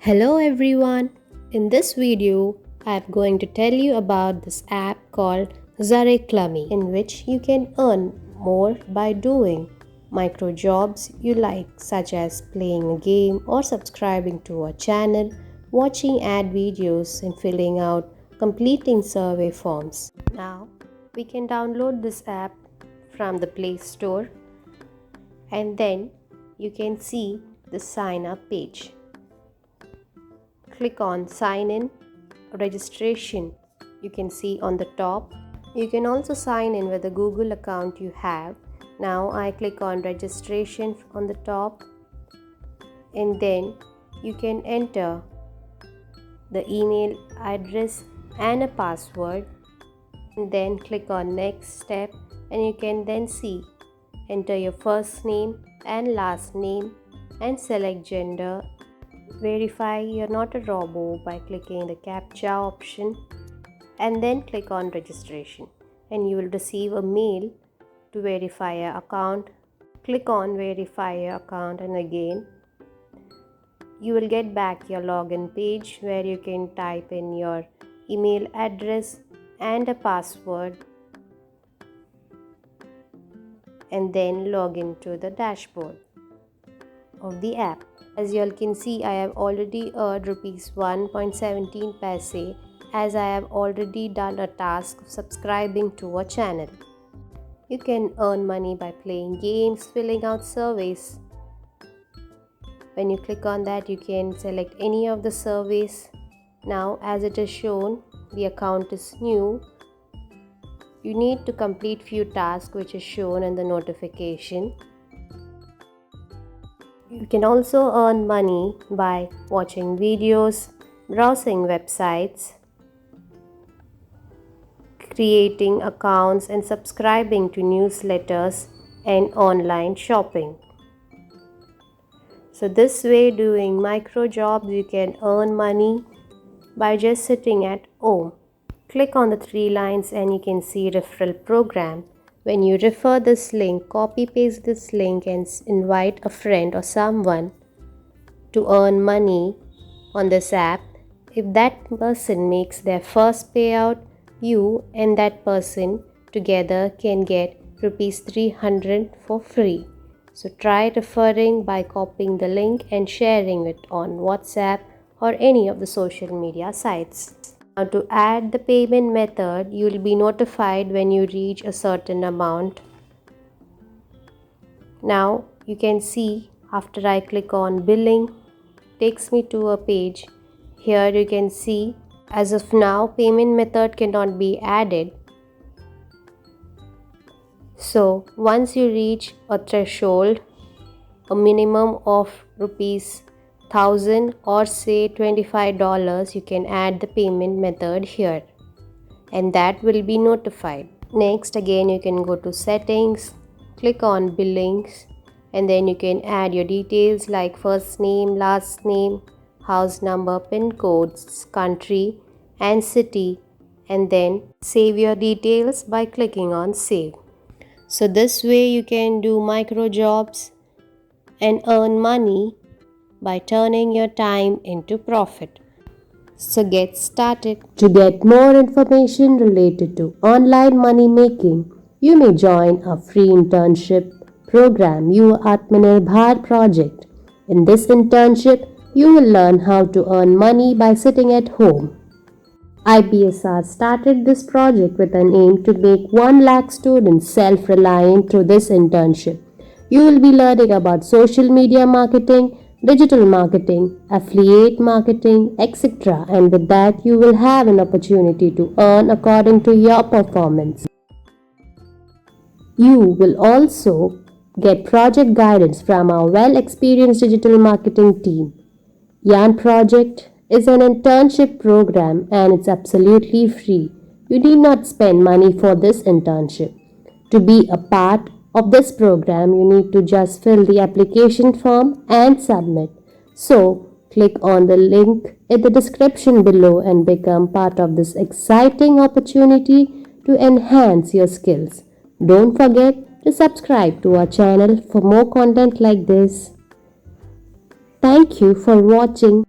Hello everyone. In this video, I am going to tell you about this app called Zareklamy, in which you can earn more by doing micro jobs you like, such as playing a game or subscribing to a channel, watching ad videos and filling out completing survey forms. Now, we can download this app from the Play Store and then you can see the sign up page. Click on sign in registration. You can see on the top. You can also sign in with the Google account you have. Now I click on registration on the top and then you can enter the email address and a password and then click on next step and you can then see enter your first name and last name and select gender. Verify you're not a robot by clicking the CAPTCHA option and then click on registration and you will receive a mail to verify your account. Click on verify your account and again you will get back your login page where you can type in your email address and a password and then log into the dashboard of the app. As you all can see, I have already earned rupees 1.17 paise as I have already done a task of subscribing to a channel. You can earn money by playing games, filling out surveys. When you click on that, you can select any of the surveys. Now, as it is shown, the account is new. You need to complete few tasks which is shown in the notification. You can also earn money by watching videos, browsing websites, creating accounts and subscribing to newsletters and online shopping. So this way, doing micro jobs, you can earn money by just sitting at home. Click on the three lines and you can see referral program. When you refer this link, copy paste this link and invite a friend or someone to earn money on this app. If that person makes their first payout, you and that person together can get rupees 300 for free. So try referring by copying the link and sharing it on WhatsApp or any of the social media sites. Now to add the payment method, you will be notified when you reach a certain amount. Now you can see after I click on billing, takes me to a page. Here you can see as of now payment method cannot be added. So once you reach a threshold, a minimum of rupees 1000 or say $25, you can add the payment method here and that will be notified. Next again you can go to settings, click on billings and then you can add your details like first name, last name, house number, pin codes, country and city and then save your details by clicking on save. So this way you can do micro jobs and earn money by turning your time into profit. So get started. To get more information related to online money making, you may join our free internship program, Your Atmanirbhar project. In this internship, you will learn how to earn money by sitting at home. IPSR started this project with an aim to make 1 lakh students self-reliant through this internship. You will be learning about social media marketing, digital marketing, affiliate marketing, etc. And with that, you will have an opportunity to earn according to your performance. You will also get project guidance from our well-experienced digital marketing team. Yarn Project is an internship program and it's absolutely free. You need not spend money for this internship. To be a part of this program, you need to just fill the application form and submit. So, click on the link in the description below and become part of this exciting opportunity to enhance your skills. Don't forget to subscribe to our channel for more content like this. Thank you for watching.